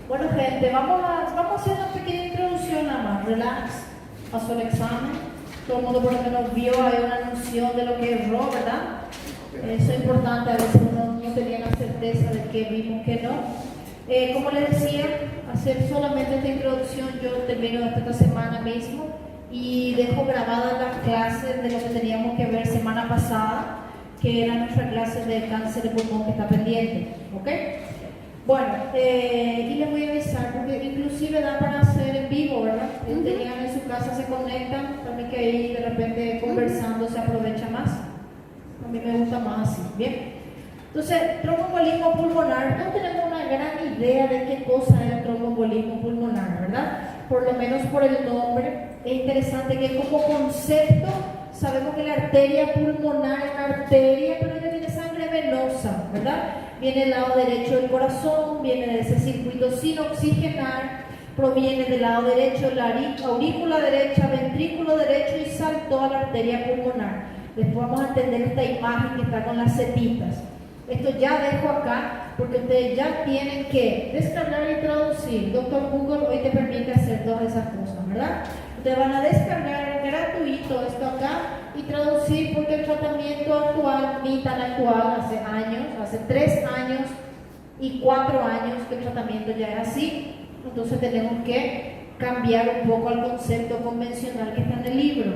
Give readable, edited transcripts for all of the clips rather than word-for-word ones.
Bueno, gente, vamos a hacer una pequeña introducción nada más. Relax, pasó el examen. Todo el mundo por lo menos vio, hay una noción de lo que es RO, ¿verdad? Eso es importante, a veces uno no tenía la certeza de que vimos que no. Como les decía, hacer solamente esta introducción, yo termino esta semana mismo y dejo grabadas las clases de lo que teníamos que ver semana pasada, que era nuestra clase de cáncer de pulmón que está pendiente, ¿ok? Bueno, y les voy a avisar, porque inclusive da para hacer en vivo, ¿verdad? Tenían en su casa, se conectan, también que ahí de repente conversando se aprovecha más. A mí me gusta más así, ¿bien? Entonces, tromboembolismo pulmonar, no tenemos una gran idea de qué cosa es el tromboembolismo pulmonar, ¿verdad? Por lo menos por el nombre, es interesante que como concepto sabemos que la arteria pulmonar es una arteria, pero ella tiene sangre venosa, ¿verdad? Viene del lado derecho del corazón, viene de ese circuito sin oxigenar, proviene del lado derecho de la aurícula derecha, ventrículo derecho y saltó a la arteria pulmonar. Después vamos a entender esta imagen que está con las setitas. Esto ya dejo acá porque ustedes ya tienen que descargar y traducir. Doctor Google hoy te permite hacer todas esas cosas, ¿verdad? Ustedes van a descargar gratuito esto acá y traducir porque el tratamiento actual, ni tan actual, hace años, hace 3 años y 4 años que el tratamiento ya es así. Entonces tenemos que cambiar un poco al concepto convencional que está en el libro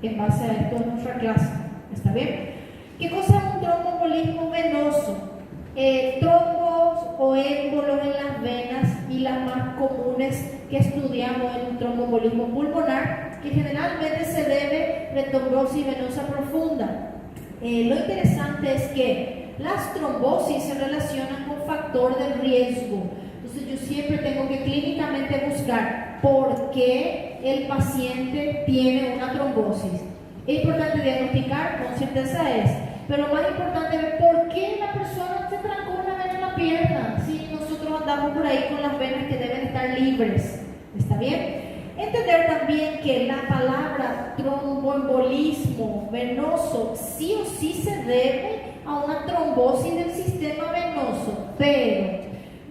en base a esto en nuestra clase. ¿Está bien? ¿Qué cosa es un tromboembolismo venoso? Trombos o émbolos en las venas y las más comunes que estudiamos en un tromboembolismo pulmonar, que generalmente se debe de trombosis venosa profunda. Lo interesante es que las trombosis se relacionan con factor de riesgo. Entonces yo siempre tengo que clínicamente buscar por qué el paciente tiene una trombosis. Es importante diagnosticar, con certeza pero lo más importante es por qué la persona se trancó una vena en la pierna. Si nosotros andamos por ahí con las venas que deben estar libres, ¿está bien? Entender también que la palabra tromboembolismo venoso sí o sí se debe a una trombosis del sistema venoso, pero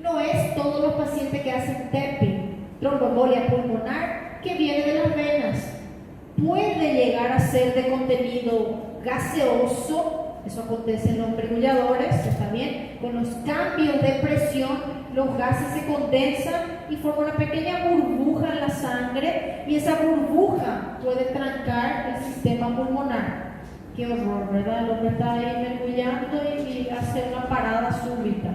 no es todos los pacientes que hacen TEPI, tromboembolia pulmonar, que viene de las venas. Puede llegar a ser de contenido gaseoso, eso acontece en los pergulladores, ¿está bien? Con los cambios de presión, los gases se condensan y forman una pequeña burbuja en la sangre y esa burbuja puede trancar el sistema pulmonar. Qué horror, ¿verdad? El hombre está ahí mergullando y hace una parada súbita.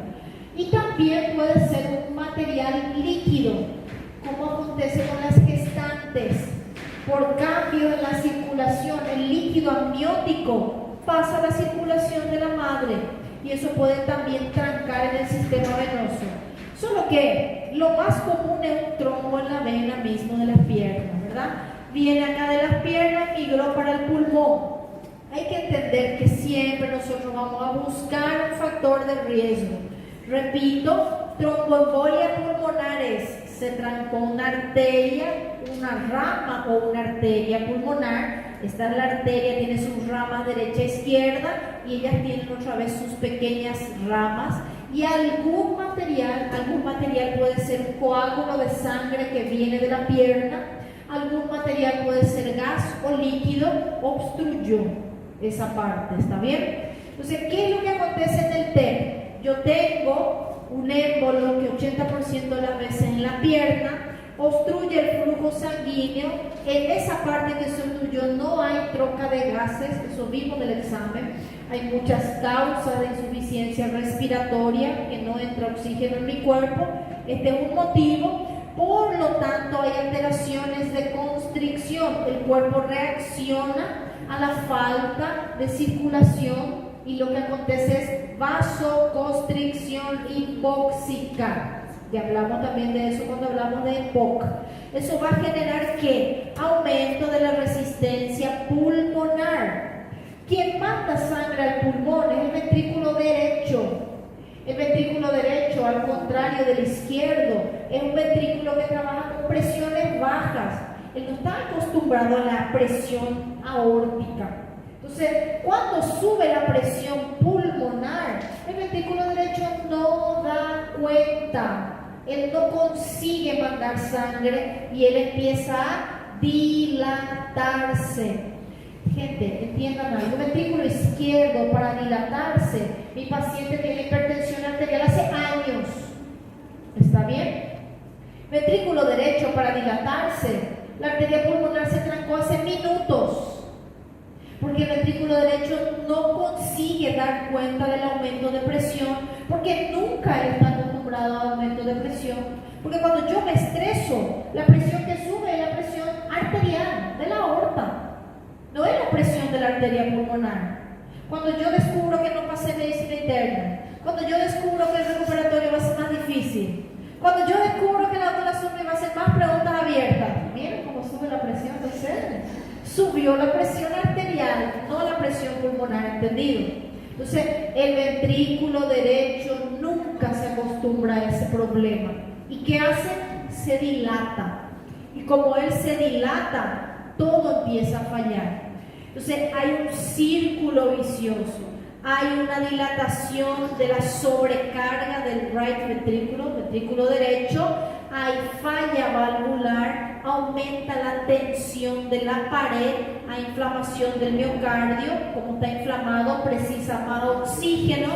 Y también puede ser un material líquido, como acontece con las gestantes. Por cambio en la circulación, el líquido amniótico pasa a la circulación de la madre y eso puede también trancar en el sistema venoso. Solo que lo más común es un trombo en la vena mismo de las piernas, ¿verdad? Viene acá de las piernas, migró para el pulmón. Hay que entender que siempre nosotros vamos a buscar un factor de riesgo. Repito, tromboembolia pulmonares. Se trancó una arteria, una rama o una arteria pulmonar. Esta es la arteria, tiene sus ramas derecha e izquierda y ellas tienen otra vez sus pequeñas ramas. Y algún material puede ser un coágulo de sangre que viene de la pierna, algún material puede ser gas o líquido, obstruyó esa parte, ¿está bien? Entonces, ¿qué es lo que acontece en el TEP? Yo tengo un émbolo que 80% de las veces en la pierna obstruye el flujo sanguíneo. En esa parte que se obstruyó no hay troca de gases, eso vimos del examen. Hay muchas causas de insuficiencia respiratoria, que no entra oxígeno en mi cuerpo. Este es un motivo. Por lo tanto, hay alteraciones de constricción. El cuerpo reacciona a la falta de circulación y lo que acontece es vasoconstricción hipóxica. Ya hablamos también de eso cuando hablamos de EPOC. Eso va a generar ¿qué? Aumento de la resistencia pulmonar. Quien manda sangre al pulmón es el ventrículo derecho. El ventrículo derecho, al contrario del izquierdo, es un ventrículo que trabaja con presiones bajas. Él no está acostumbrado a la presión aórtica. Entonces, cuando sube la presión pulmonar, el ventrículo derecho no da cuenta. Él no consigue mandar sangre y él empieza a dilatarse. Gente, entiendan algo. El ventrículo izquierdo, para dilatarse, mi paciente tiene hipertensión arterial hace años. ¿Está bien? Ventrículo derecho, para dilatarse, la arteria pulmonar se trancó hace minutos. Porque el ventrículo derecho no consigue dar cuenta del aumento de presión, porque nunca está acostumbrado al aumento de presión. Porque cuando yo me estreso, la presión que sube es la presión arterial de la aorta, no es la presión de la arteria pulmonar. Cuando yo descubro que no pasé medicina interna, cuando yo descubro que el recuperatorio va a ser más difícil, cuando yo descubro que la doctora me va a hacer más preguntas abiertas, miren cómo sube la presión de ustedes. Subió la presión arterial, no la presión pulmonar, ¿entendido? Entonces, el ventrículo derecho nunca se acostumbra a ese problema. ¿Y qué hace? Se dilata. Y como él se dilata, todo empieza a fallar. Entonces, hay un círculo vicioso. Hay una dilatación de la sobrecarga del ventrículo derecho. Hay falla valvular, aumenta la tensión de la pared, hay inflamación del miocardio, como está inflamado, precisa más oxígeno,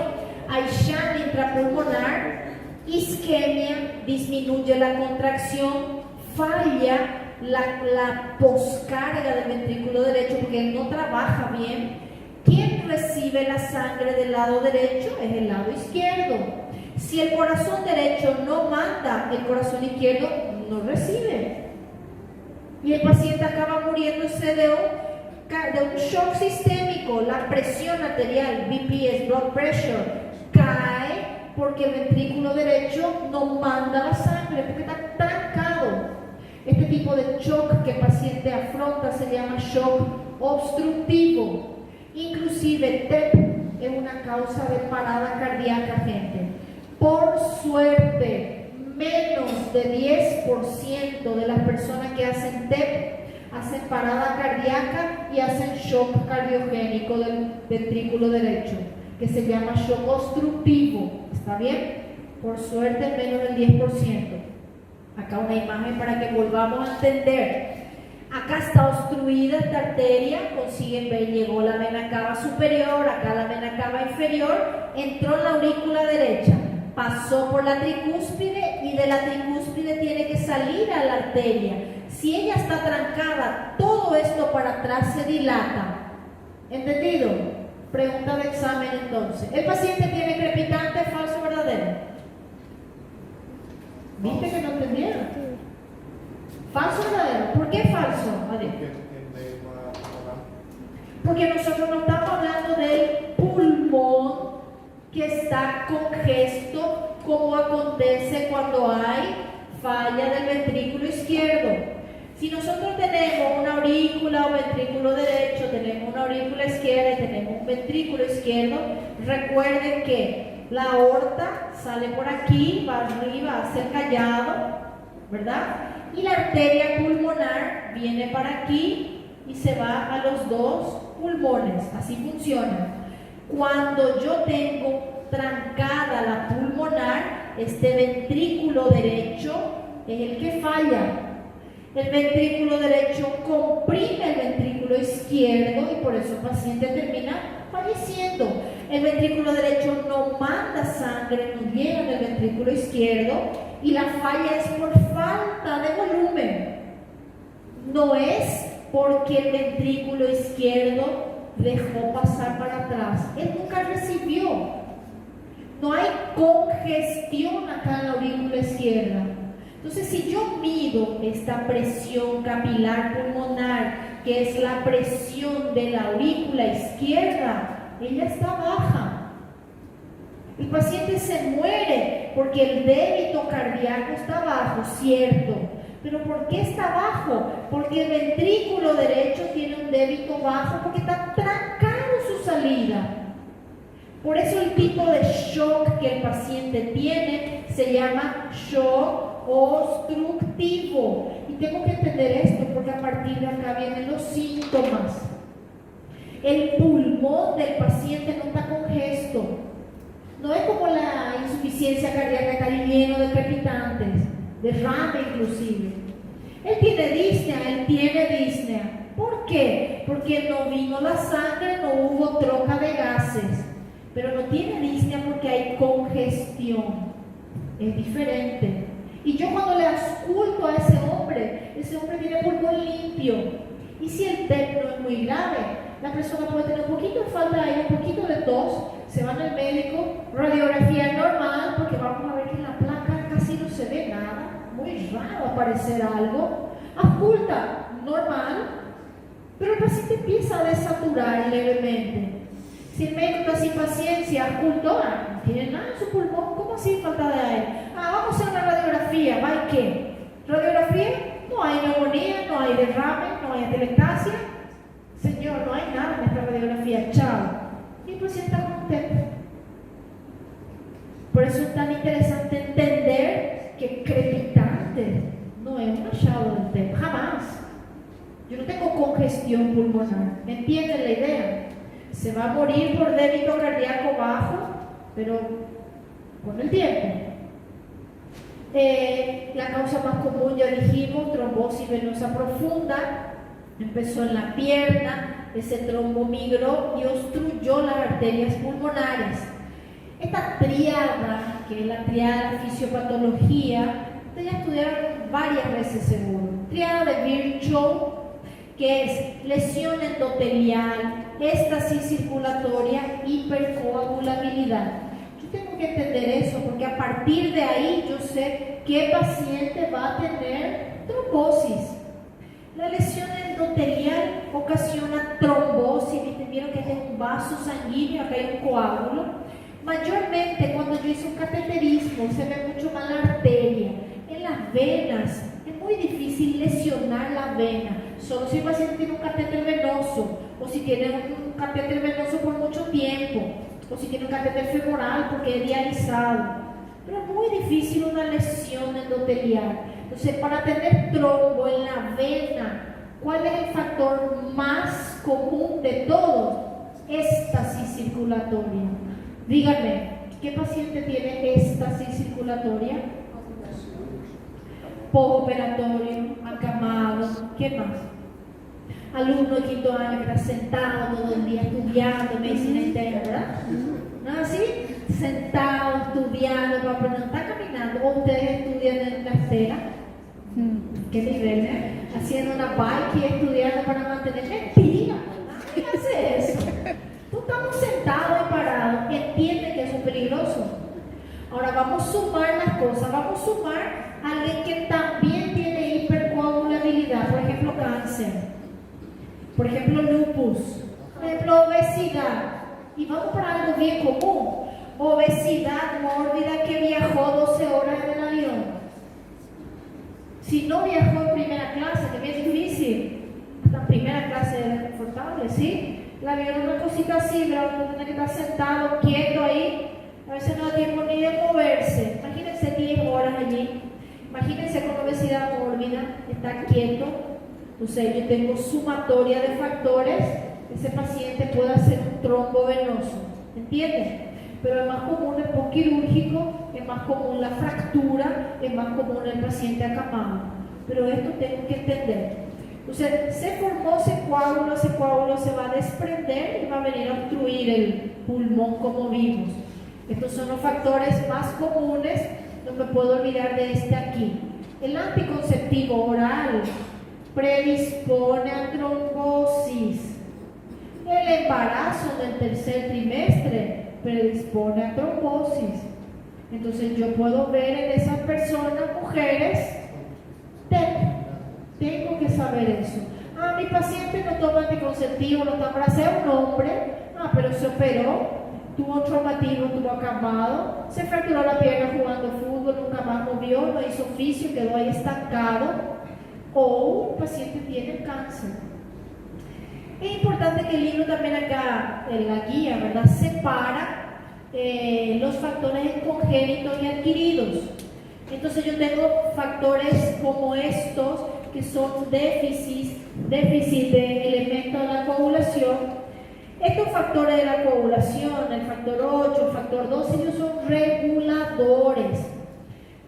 hay shunt intrapulmonar, isquemia, disminuye la contracción, falla la poscarga del ventrículo derecho porque él no trabaja bien. ¿Quién recibe la sangre del lado derecho? Es el lado izquierdo. Si el corazón derecho no manda, el corazón izquierdo no recibe. Y el paciente acaba muriéndose de un shock sistémico. La presión arterial, BPS, blood pressure, cae porque el ventrículo derecho no manda la sangre, porque está trancado. Este tipo de shock que el paciente afronta se llama shock obstructivo. Inclusive TEP es una causa de parada cardíaca, gente. Por suerte, menos de 10% de las personas que hacen TEP hacen parada cardíaca y hacen shock cardiogénico del ventrículo derecho, que se llama shock obstructivo. ¿Está bien? Por suerte, menos del 10%. Acá una imagen para que volvamos a entender. Acá está obstruida esta arteria, consiguen ver, llegó la vena cava superior, acá la vena cava inferior, entró en la aurícula derecha, pasó por la tricúspide y de la tricúspide tiene que salir a la arteria. Si ella está trancada, todo esto para atrás se dilata. ¿Entendido? Pregunta de examen entonces. ¿El paciente tiene crepitante, falso o verdadero? ¿Viste que no entendieron? ¿Falso o verdadero? ¿Por qué falso? Porque nosotros no estamos hablando del pulmón que está congesto, como acontece cuando hay falla del ventrículo izquierdo. Si nosotros tenemos una aurícula o ventrículo derecho, tenemos una aurícula izquierda y tenemos un ventrículo izquierdo, recuerden que la aorta sale por aquí, va arriba, hacia el callado, ¿verdad? Y la arteria pulmonar viene para aquí y se va a los dos pulmones. Así funciona. Cuando yo tengo trancada la pulmonar, este ventrículo derecho es el que falla. El ventrículo derecho comprime el ventrículo izquierdo y por eso el paciente termina falleciendo. El ventrículo derecho no manda sangre, no llega del ventrículo izquierdo y la falla es por falta de volumen. No es porque el ventrículo izquierdo dejó pasar para atrás. Él nunca recibió. No hay congestión acá en la aurícula izquierda. Entonces, si yo mido esta presión capilar pulmonar, que es la presión de la aurícula izquierda, ella está baja. El paciente se muere porque el débito cardíaco está bajo, cierto. ¿Pero por qué está bajo? Porque el ventrículo derecho tiene un débito bajo porque está trancado su salida. Por eso el tipo de shock que el paciente tiene se llama shock obstructivo. Y tengo que entender esto porque a partir de acá vienen los síntomas. El pulmón del paciente no está congesto. No es como la insuficiencia cardíaca, está lleno de crepitantes, derrame inclusive. Él tiene disnea. ¿Por qué? Porque no vino la sangre, no hubo troca de gases. Pero no tiene disnea porque hay congestión. Es diferente. Y yo cuando le ausculto a ese hombre tiene pulmón limpio. Y si el TEP no es muy grave, la persona puede tener un poquito de falta de aire, un poquito de tos, se van al médico, radiografía normal, porque vamos a ver que en la placa casi no se ve nada, muy raro aparecer algo, ausculta normal, pero el paciente empieza a desaturar levemente. Si el médico está sin paciencia, auscultó, no tiene nada en su pulmón, ¿cómo así falta de aire? Vamos a hacer una radiografía, ¿va y qué? Radiografía, no hay neumonía, no hay derrame, no hay atelectasia. Señor, no hay nada en esta radiografía, chao. Y el paciente está contento. Por eso es tan interesante entender que crepitante no es un hallazgo del TEP, jamás. Yo no tengo congestión pulmonar, ¿me entienden la idea? Se va a morir por débito cardíaco bajo, pero con el tiempo. La causa más común, ya dijimos, trombosis venosa profunda. Empezó en la pierna, ese trombo migró y obstruyó las arterias pulmonares. Esta triada, que es la triada de fisiopatología, ustedes ya estudiaron varias veces seguro. Triada de Virchow, que es lesión endotelial, éstasis circulatoria, hipercoagulabilidad. Yo tengo que entender eso porque a partir de ahí yo sé qué paciente va a tener trombosis. La lesión endotelial ocasiona trombosis. Vieron que hay un vaso sanguíneo, acá hay un coágulo. Mayormente cuando yo hice un cateterismo se ve mucho más la arteria. En las venas es muy difícil lesionar la vena, solo si el paciente tiene un catéter venoso, o si tiene un catéter venoso por mucho tiempo, o si tiene un catéter femoral porque es dializado. Pero es muy difícil una lesión endotelial. Entonces, para tener trombo en la vena, ¿cuál es el factor más común de todos? Éstasis circulatoria. Díganme, ¿qué paciente tiene éstasis circulatoria? Postoperatorio, acamado, ¿qué más? Alumno de quinto año que está sentado todo el día estudiando medicina interna, ¿verdad? ¿No es así? Sentado, estudiando, pero no está caminando. O ustedes estudian en la estera. ¿Qué nivel, eh? Haciendo una bike y estudiando para mantener mentira. ¿Qué hace eso? Tú estamos sentados y parados. Entiende que eso es peligroso. Ahora vamos a sumar las cosas. Vamos a sumar a alguien que también tiene hipercoagulabilidad. Por ejemplo, cáncer. Por ejemplo, lupus. Por ejemplo, obesidad. Y vamos para algo bien común. Obesidad mórbida que viajó 12 horas en el avión. Si no viajó en primera clase, que es difícil, hasta en primera clase es confortable, ¿sí? El avión es una cosita así, pero uno tiene que estar sentado, quieto ahí, a veces no da tiempo ni de moverse. Imagínense 10 horas allí, imagínense con obesidad mórbida, estar quieto. Entonces yo tengo sumatoria de factores, ese paciente puede hacer un trombo venoso, ¿entienden? Pero es más común el postquirúrgico, es más común la fractura, es más común el paciente acamado. Pero esto tengo que entender. Entonces, se formó ese coágulo se va a desprender y va a venir a obstruir el pulmón como vimos. Estos son los factores más comunes, no me puedo olvidar de este aquí. El anticonceptivo oral predispone a trombosis. El embarazo del tercer trimestre predispone a trombosis. Entonces yo puedo ver en esas personas, mujeres, tengo que saber eso. Mi paciente no toma anticonceptivo, no toma embarazada, un hombre, pero se operó, tuvo un traumatismo, tuvo acamado, se fracturó la pierna jugando fútbol, nunca más movió, no hizo oficio, quedó ahí estancado, o un paciente tiene cáncer. Es importante que el libro también acá, en la guía, ¿verdad?, separa los factores congénitos y adquiridos. Entonces yo tengo factores como estos, que son déficit de elementos de la coagulación, Estos factores de la coagulación, el factor 8, el factor 12, ellos son reguladores.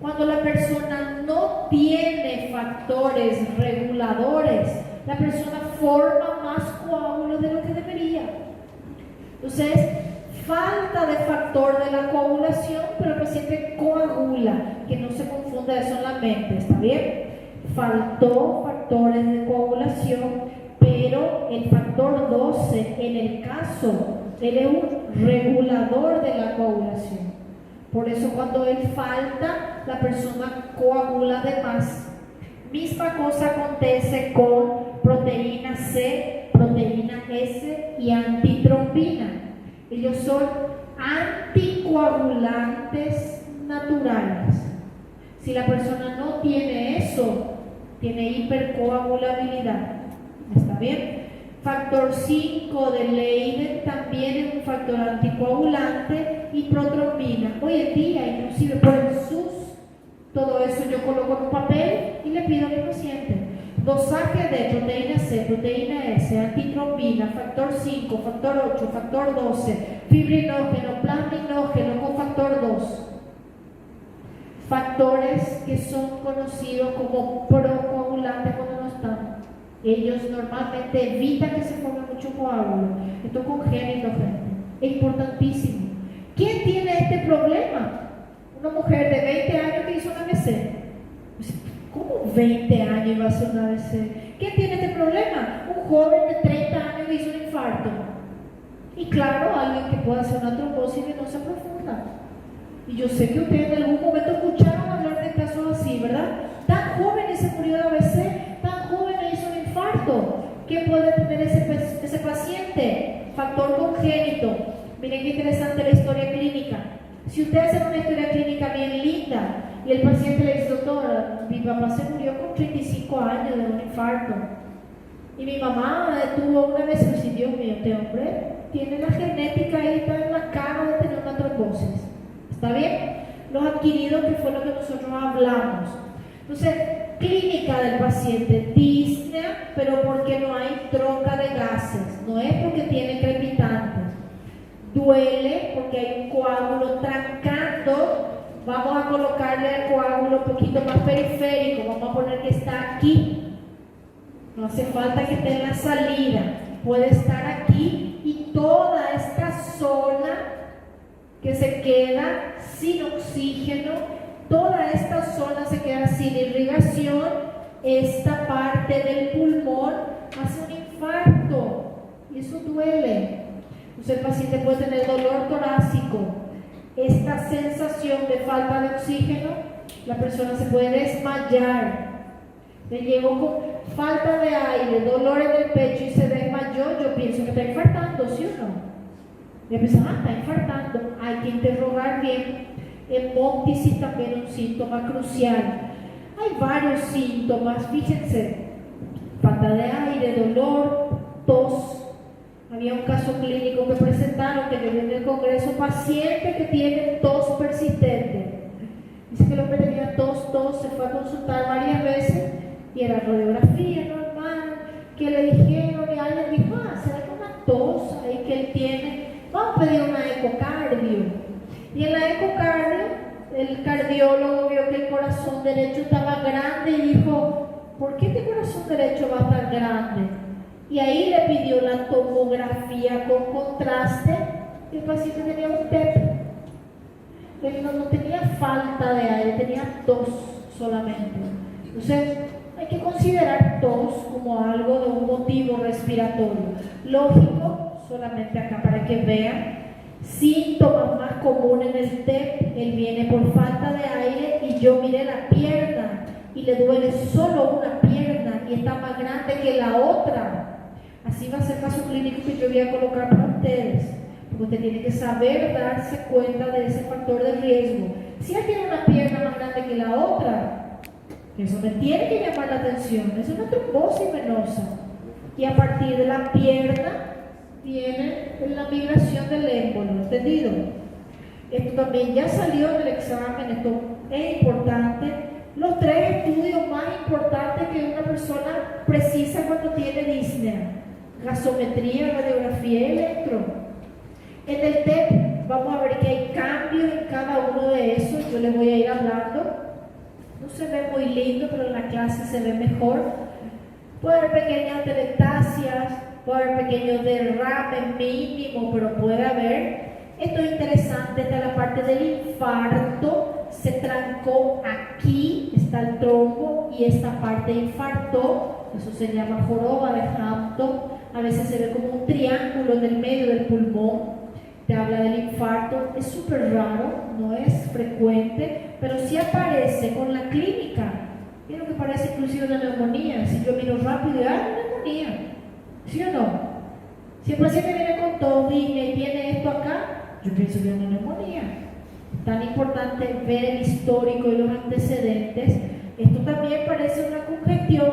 Cuando la persona no tiene factores reguladores, la persona forma más coágulos de lo que debería. Entonces, falta de factor de la coagulación, pero el paciente coagula, que no se confunda eso en la mente, ¿está bien? Faltó factores de coagulación, pero el factor 12, en el caso, él es un regulador de la coagulación. Por eso cuando él falta, la persona coagula de más. Misma cosa acontece con proteína C, proteína S y antitrombina. Ellos son anticoagulantes naturales. Si la persona no tiene eso, tiene hipercoagulabilidad. ¿Está bien? Factor 5 de Leiden también es un factor anticoagulante y protrombina. Hoy en día, inclusive por el SUS, todo eso yo coloco en un papel y le pido a mi paciente. Dosaje de proteína C, proteína S, antitrombina, factor 5, factor 8, factor 12, fibrinógeno, plasminógeno con factor 2. Factores que son conocidos como procoagulantes cuando no están. Ellos normalmente evitan que se forme mucho coágulo. Esto es congénito, gente. Es importantísimo. ¿Quién tiene este problema? Una mujer de 20 años que hizo una ABC. ¿Cómo 20 años iba a hacer una ABC? ¿Quién tiene este problema? Un joven de 30 años que hizo un infarto. Y claro, alguien que pueda hacer una trombosis venosa profunda. Y yo sé que ustedes en algún momento escucharon hablar de casos así, ¿verdad? Tan joven y se murió de ABC, tan joven e hizo un infarto. ¿Qué puede tener ese paciente? Factor congénito. Miren qué interesante la historia clínica. Si ustedes hacen una historia clínica bien linda y el paciente le dice, doctora, mi papá se murió con 35 años de un infarto y mi mamá tuvo una vez, y Dios mío, este hombre tiene la genética ahí, está en la cara de tener una trombosis. ¿Está bien? Los adquiridos, que fue lo que nosotros hablamos. Entonces, clínica del paciente, disnea, pero porque no hay troca de gases, no es porque tiene crepitantes. Duele porque hay un coágulo trancando. Vamos a colocarle al coágulo un poquito más periférico, vamos a poner que está aquí. No hace falta que esté en la salida, puede estar aquí y toda esta zona que se queda sin oxígeno, toda esta zona se queda sin irrigación, esta parte del pulmón hace un infarto y eso duele. Entonces el paciente puede tener dolor torácico, esta sensación de falta de oxígeno, la persona se puede desmayar. Le llegó con falta de aire, dolor en el pecho y se desmayó, yo pienso que está infartando, ¿sí o no? Y empiezan, está infartando, hay que interrogar bien. Hemoptisis también es un síntoma crucial. Hay varios síntomas, fíjense, falta de aire, dolor, tos. Había un caso clínico que presentaron que yo vi en el congreso, pacientes que tienen tos persistente. Dice que el hombre tenía tos, se fue a consultar varias veces y era radiografía normal, que le dijeron y alguien dijo, ¿será que una tos ahí que él tiene? Vamos a pedir una ecocardio. Y en la ecocardio, el cardiólogo vio que el corazón derecho estaba grande y dijo, ¿por qué este corazón derecho va a estar grande? Y ahí le pidió la tomografía con contraste y el paciente tenía un TEP. Él no tenía falta de aire, tenía tos solamente. Entonces, hay que considerar tos como algo de un motivo respiratorio. Lógico, solamente acá para que vean, síntomas más comunes en el TEP, él viene por falta de aire y yo miré la pierna y le duele solo una pierna y está más grande que la otra. Así va a ser el caso clínico que yo voy a colocar para ustedes, porque usted tiene que saber darse cuenta de ese factor de riesgo. Si él tiene una pierna más grande que la otra, eso me tiene que llamar la atención, es una trombosis venosa. Y a partir de la pierna viene la migración del émbolo, ¿entendido? Esto también ya salió del examen, esto es importante. Los 3 estudios más importantes que una persona precisa cuando tiene disnea. gasometría, radiografía y electro. En el TEP vamos a ver que hay cambios en cada uno de esos, yo les voy a ir hablando. No se ve muy lindo, pero en la clase se ve mejor. Puede haber pequeñas telectasias, puede haber pequeños derrames mínimo, pero puede haber. Esto es interesante, está la parte del infarto, se trancó aquí, está el trombo y esta parte infartó, eso se llama joroba de Hampton, a veces se ve como un triángulo en el medio del pulmón, te habla del infarto, es súper raro, no es frecuente, pero sí aparece con la clínica, creo que parece inclusive una neumonía, si yo miro rápido, una neumonía, ¿sí o no? Si el paciente viene con tos y tiene esto acá, yo pienso que es una neumonía. Tan importante ver el histórico y los antecedentes. Esto también parece una congestión,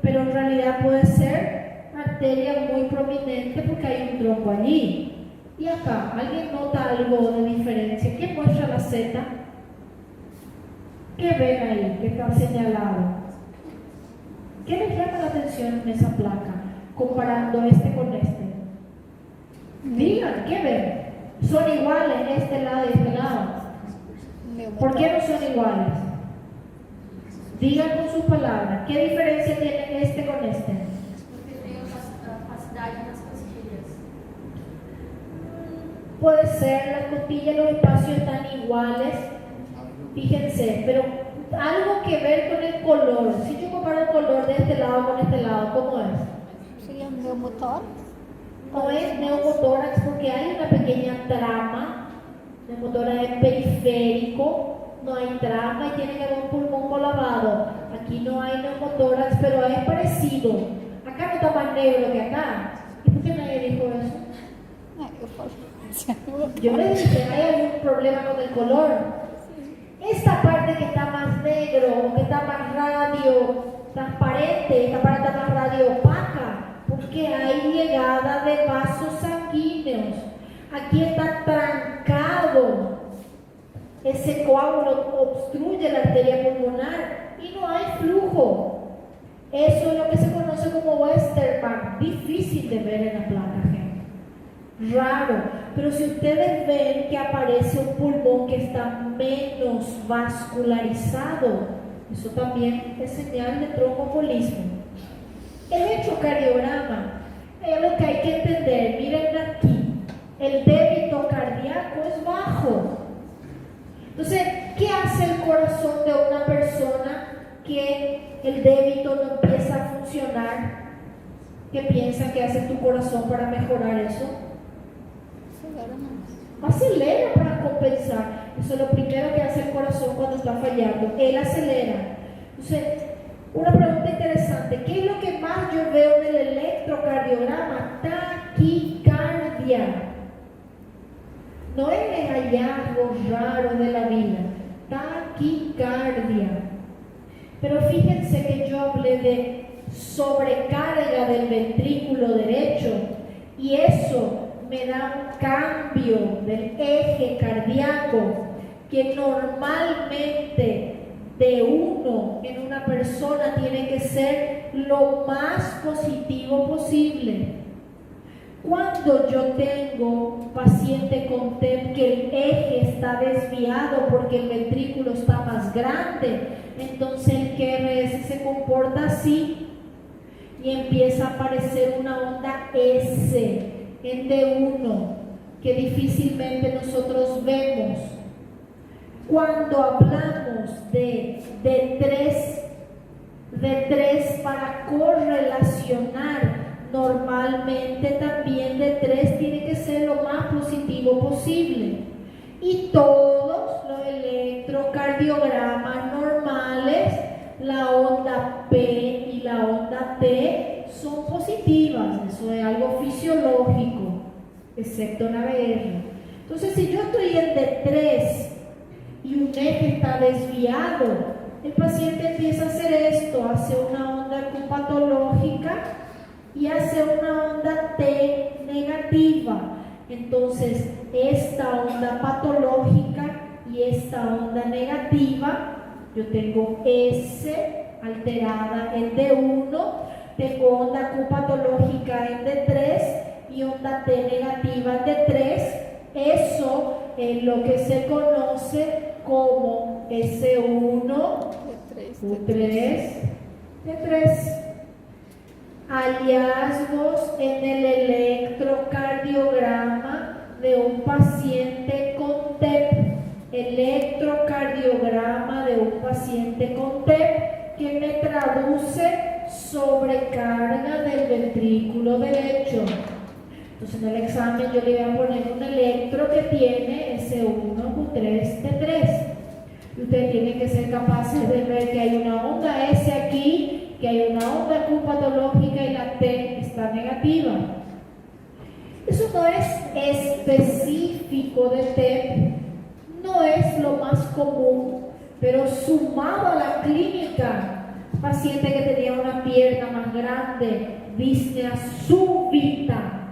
pero en realidad puede ser arteria muy prominente porque hay un trombo allí. Y acá, ¿alguien nota algo de diferencia? ¿Quién muestra la Z? ¿Qué ven ahí que está señalado? ¿Qué les llama la atención en esa placa? Comparando este con este. Digan, ¿qué ven? ¿Son iguales este lado y este lado? ¿Por qué no son iguales? Digan con sus palabras, ¿qué diferencia tiene este con este? Porque tem opacidade nas costilhas. Puede ser, las costillas y los espacios están iguales, fíjense, pero algo que ver con el color. Si yo comparo el color de este lado con este lado, ¿cómo es? Sería un neumotórax. No es neumotórax porque hay una pequeña trama, neumotórax es periférico, no hay trama y tiene que haber un pulmón colabado. Aquí no hay neumotórax, pero es parecido. Acá no está más negro que acá. ¿Y por qué nadie dijo eso? Yo le dije, ¿hay algún problema con el color? Esta parte que está más negro, que está más radio transparente, esta parte está más radio opaca, porque hay llegada de vasos sanguíneos. Aquí está trancado. Ese coágulo obstruye la arteria pulmonar y no hay flujo. Eso es lo que se conoce como Westermarck, difícil de ver en la placa, gente. Raro, pero si ustedes ven que aparece un pulmón que está menos vascularizado, eso también es señal de tromboembolismo. El electrocardiograma es algo que hay que entender. Miren aquí, el débito cardíaco es bajo. Entonces, ¿qué hace el corazón de una persona que el débito no empieza a funcionar? ¿Qué piensa que hace tu corazón para mejorar eso? Acelera para compensar. Eso es lo primero que hace el corazón cuando está fallando. Él acelera. Entonces, una pregunta interesante. ¿Qué es lo que más yo veo en el electrocardiograma? Taquicardia. No es el hallazgo raro de la vida. Taquicardia. Pero fíjense que yo hablé de sobrecarga del ventrículo derecho y eso me da un cambio del eje cardíaco que normalmente de uno en una persona tiene que ser lo más positivo posible. Cuando yo tengo paciente con TEP que el eje está desviado porque el ventrículo está más grande, entonces el QRS se comporta así y empieza a aparecer una onda S en D1 que difícilmente nosotros vemos. Cuando hablamos de D3 para correlacionar, normalmente también D3 tiene que ser lo más positivo posible. Y todos los electrocardiogramas normales, la onda P y la onda T son positivas, eso es algo fisiológico, excepto en ABR. Entonces, si yo estoy en D3 y un eje está desviado, el paciente empieza a hacer esto, hace una onda Q patológica y hace una onda T negativa. Entonces, esta onda patológica y esta onda negativa, yo tengo S alterada en D1, tengo onda Q patológica en D3 y onda T negativa en D3. Eso es lo que se conoce como S1, Q3, D3. Hallazgos en el electrocardiograma de un paciente con TEP. Electrocardiograma de un paciente con TEP que me traduce sobrecarga del ventrículo derecho. Entonces en el examen yo le voy a poner un electro que tiene S1, Q3, T3. Y ustedes tienen que ser capaces de ver que hay una onda S aquí, que hay una onda Q patológica y la T está negativa. Eso no es específico de TEP, no es lo más común, pero sumado a la clínica, paciente que tenía una pierna más grande, disnea súbita,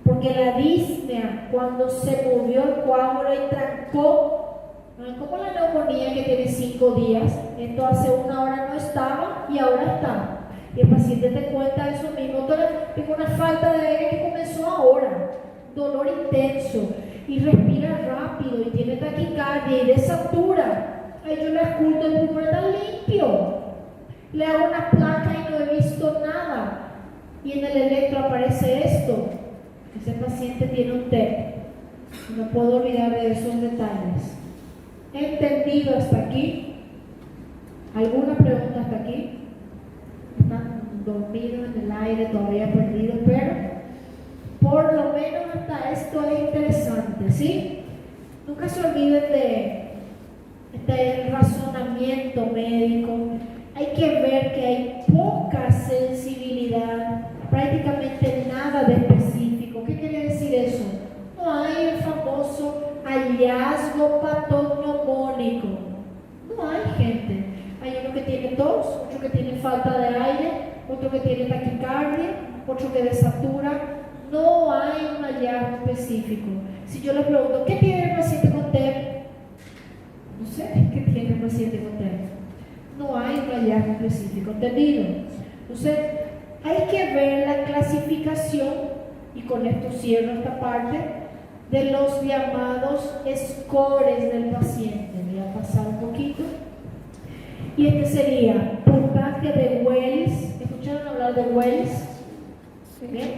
porque la disnea cuando se movió el coágulo y trancó, como la neumonía que tiene 5 días, esto hace 1 hora no estaba y ahora está. Y el paciente te cuenta eso mismo, tengo una falta de aire que comenzó ahora, dolor intenso, y respira rápido, y tiene taquicardia y desatura. Ahí yo le oculto el pulmón tan limpio, le hago una placa y no he visto nada, y en el electro aparece esto. Ese paciente tiene un TEP, no puedo olvidar de esos detalles. ¿Entendido hasta aquí? ¿Alguna pregunta hasta aquí? Están dormidos en el aire, todavía perdidos, pero por lo menos hasta esto es interesante, ¿sí? Nunca se olviden de razonamiento médico. Hay que ver que hay poca sensibilidad, prácticamente nada de específico. ¿Qué quiere decir eso? No hay el famoso hallazgo patognomónico. No hay, gente. Hay uno que tiene tos, otro que tiene falta de aire, otro que tiene taquicardia, otro que desatura. No hay un hallazgo específico. Si yo les pregunto, ¿qué tiene el paciente con TEP? No sé, ¿qué tiene el paciente con TEP? No hay un hallazgo específico, ¿entendido? Entonces, hay que ver la clasificación, y con esto cierro esta parte, de los llamados scores del paciente. Voy a pasar un poquito. Y este sería puntaje de Wells. ¿Escucharon hablar de Wells? ¿Bien?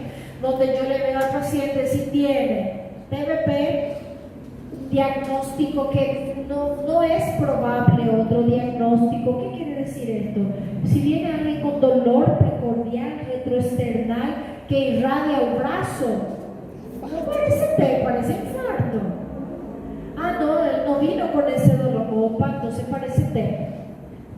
Donde yo le veo al paciente si tiene TBP, diagnóstico que no es probable otro diagnóstico. ¿Qué quiere decir esto? Si viene alguien con dolor precordial retroesternal que irradia un brazo, no parece TEP, parece infarto. No, él no vino con ese dolor. Opa, entonces parece TEP.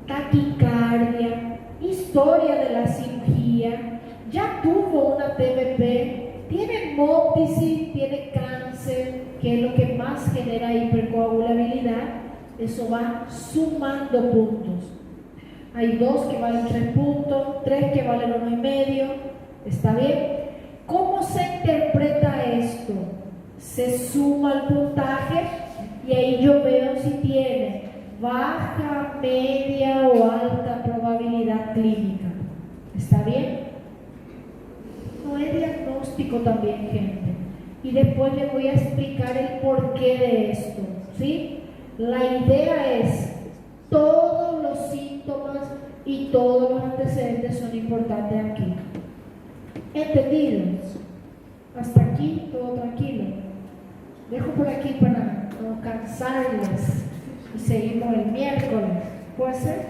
Taquicardia, historia de la cirugía, ya tuvo una TBP, tiene hemóptisis, tiene cáncer, que es lo que más genera hipercoagulabilidad. Eso va sumando puntos. Hay 2 que valen 3 puntos, 3 que valen 1,5. ¿Está bien? ¿Cómo se interpreta esto? Se suma el puntaje y ahí yo veo si tiene baja, media o alta probabilidad clínica. ¿Está bien? No es diagnóstico también, gente. Y después les voy a explicar el porqué de esto, ¿sí? La idea es, todos los síntomas y todos los antecedentes son importantes aquí. ¿Entendidos? Hasta aquí, todo tranquilo. Dejo por aquí para no cansarles y seguimos el miércoles. ¿Puede ser?